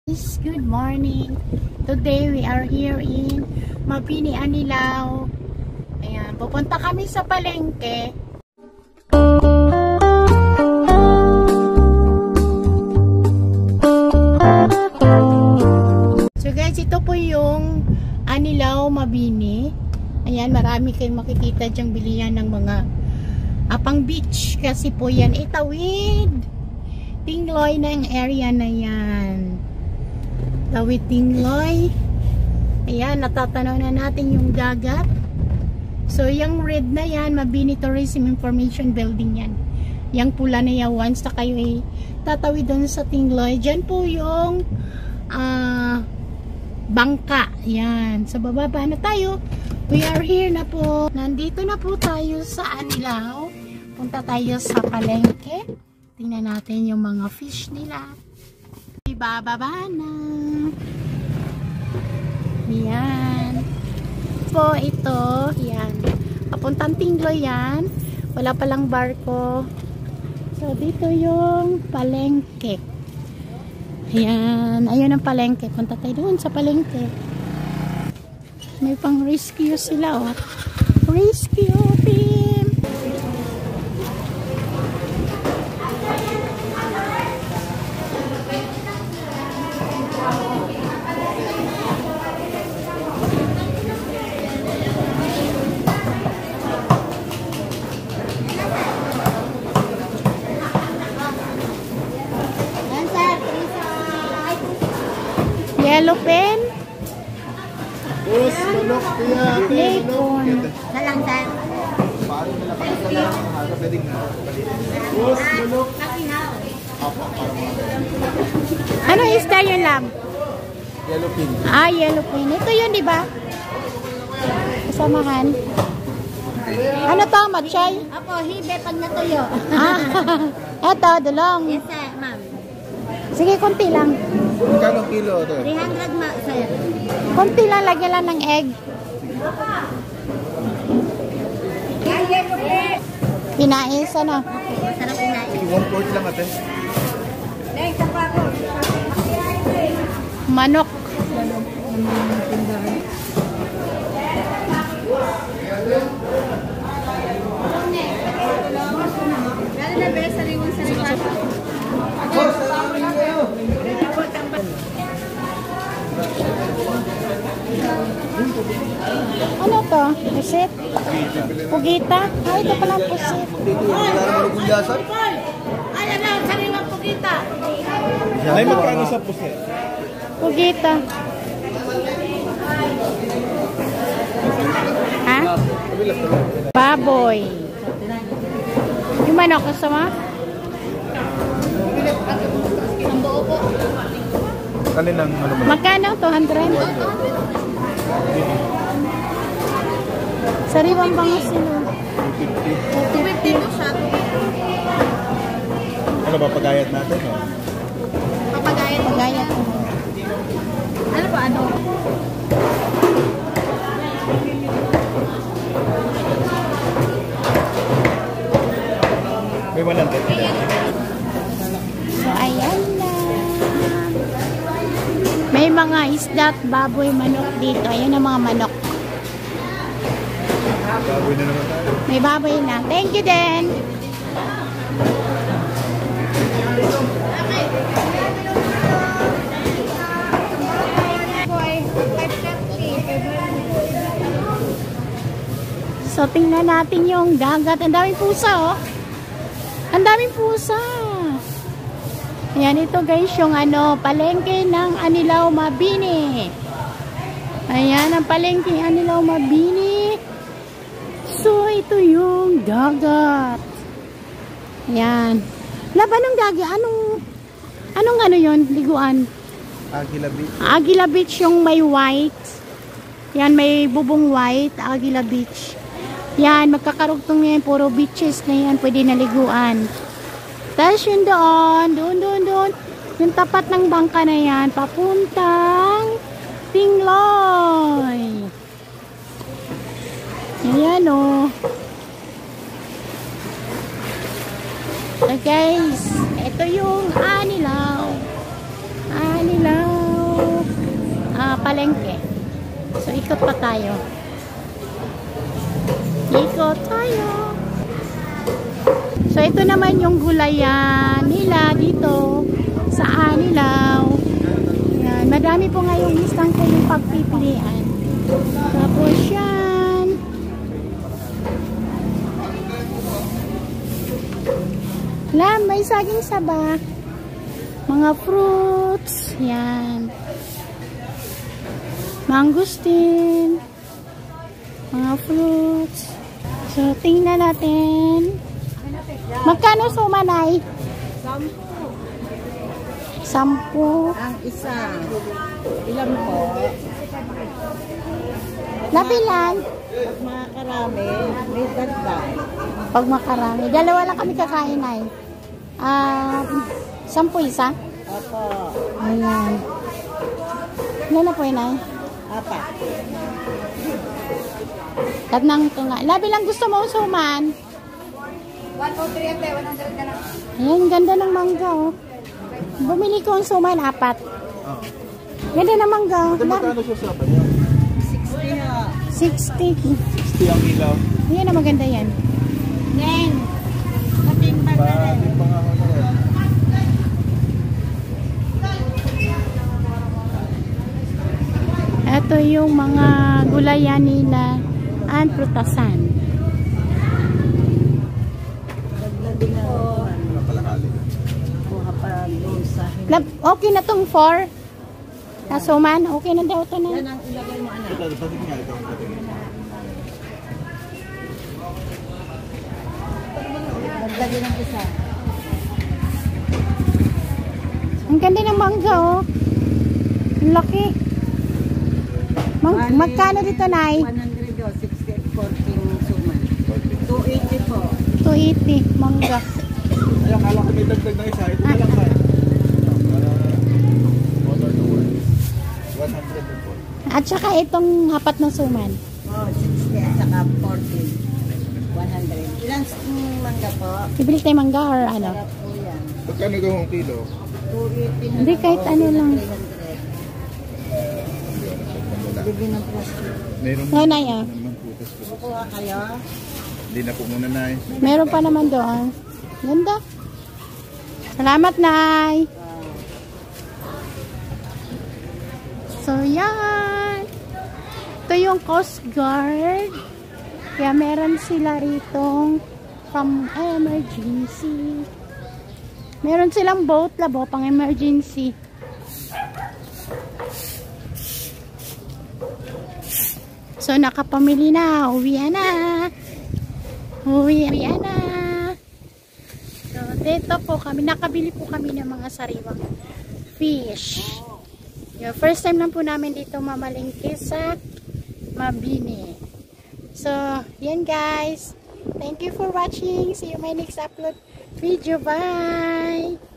Good morning. Today we are here in Mabini, Anilao. Ayan, pupunta kami sa palengke. So guys, ito po yung Anilao, Mabini. Ayan, marami kayong makikita dyang bilihan ng mga pang beach kasi po yan itawid. Tingloy na yung area na yan. Tawid Tingloy. Ayan, natatanaw na natin yung dagat. So, yung red na yan, Mabini Tourism Information Building yan. Yung pula na yan, once na kayo ay tatawid doon sa Tingloy, dyan po yung bangka. Ayan. So, bababa na tayo. We are here na po. Nandito na po tayo sa Anilao. Punta tayo sa palengke. Tingnan natin yung mga fish nila. Bababa na. Yan. Po ito. Yan. Papuntang Tingloy yan. Wala palang barko. So, dito yung palengke. Yan. Ayun ang palengke. Punta tayo doon sa palengke. May pang rescue sila, oh. Rescue team. Yellow pen. Bus, manok, kaya, Lepon. Salang sir. bus, manok. Ano isda yun lang? Yellow pin. Yellow pen. Ito yun, di ba? Kasamahan. Ano to, matchay? Opo, hibe pag natuyo. Eto, dulong. Yes sir, ma'am. Sige, konti lang. Magkano kilo ito? 300 ma sir. Konti lang, lagyan lang ng egg. Pinais, ano? Masarap kinain. 1/4 lang ate. Manok. Lalo na best sariwang-sariwan. Ano to? Pusit? Pugita? Ito pala ang pusit. Ay, ano, sariwang pugita. Ay, magkano sa puset? Pugita. Ha? Baboy. Yung manok, gusto mo? Ang buo po. Kaninang ano ba? Magkano? 200? Sariwang bangus sino? 250 po siya. Ano ba pagayat natin? Oh? Papagayan po. Pagayat ko. Ano po, ano? May 100. So, ayan na. May mga isda at baboy, manok dito. Ayan ang mga manok. Baboy na naman tayo. May baboy na. Thank you, Den. So, tingnan natin yung dagat. Ang daming pusa, oh. Ang daming pusa. Ayan, ito guys, yung palengke ng Anilao, Mabini. Ayan, ang palengke ng Anilao, Mabini. So, ito yung dagat. Ayan. Laban ng dagat. Anong ano yun? Liguan? Agila Beach. Agila Beach yung may white. Yan, may bubong white. Agila Beach. Yan, magkakarugtong yan. Puro beaches na yan. Pwede naliguan. Tapos yun doon. Yung tapat ng bangka na yan. Papuntang Tingloy. Ayan o. So guys, ito yung Anilao. Anilao. palengke. So, ikot pa tayo. Ikot tayo. So, ito naman yung gulayan nila dito sa Anilaw. Yan. Madami po ngayong listang kayong pagpipilian. Tapos yan. May saging saba. Mga fruits. Yan. Mangustin. Mga fruits. So, tingnan natin. Magkano sumanay? 10. Ang isa. Ilan po? Lapilan. Pag mga karami, may dagdag. Pag makarami. Dalawa lang kami kakain ay. 10 isa? Opo. Ayan. Ano na po yun ay? 4. Tatnang tunga. Labi lang gusto mo suman. 103 ate, 100 na lang. Ayan, ganda ng mangga oh. Bumili ko ang suman, 4. Oo. Ganda ng mangga. Ito magkano siya sa banyo? 60 na. 60. 60 ang ilaw. Ayan na maganda yan. Nen. Kaping Ba, di pa nga ako na yan. Ito yung mga gulayan nila and prutasan. Dagdag na naman. Kalahali. Kuha pa doon sa Okay na tong 4. Kasuman, okay na daw ito na. yan ang ilagay mo anak. Ito, patingin nga ito. Dagdag ng isa. Ang ganda ng mangga oh. Ang laki. Magkano dito, Nay? 100 o 60 14 suman. 280 po. 280 mangga. Ay, akala ko may dagdag na isa. Ito na lang ba? Para motor to work. 100 din po. At saka itong hapat na suman. Oh, 60 at saka 40. 100. Ilang mangga po? Bibili tayo mangga or ano? Sarap po yan. Magkano daw ang kilo? 280 na Hindi, lang kahit po. ano lang. 300. Bigyan ng plastic. Meron Ngayon, Nay, ah. naman putas ko. Kukuha kayo? Hindi na po muna na eh. Meron pa naman doon. Ganda. Salamat, Nay. So, yan. Ito yung Coast Guard. Kaya meron sila ritong emergency. Meron silang boat labo pang emergency. So, nakapamili na. Uwian na. Uwian na. So, dito po kami. Nakabili po kami ng mga sariwang fish. Yung first time lang po namin dito mamalingki sa Mabini. So, yan guys. Thank you for watching. See you in my next upload video. Bye!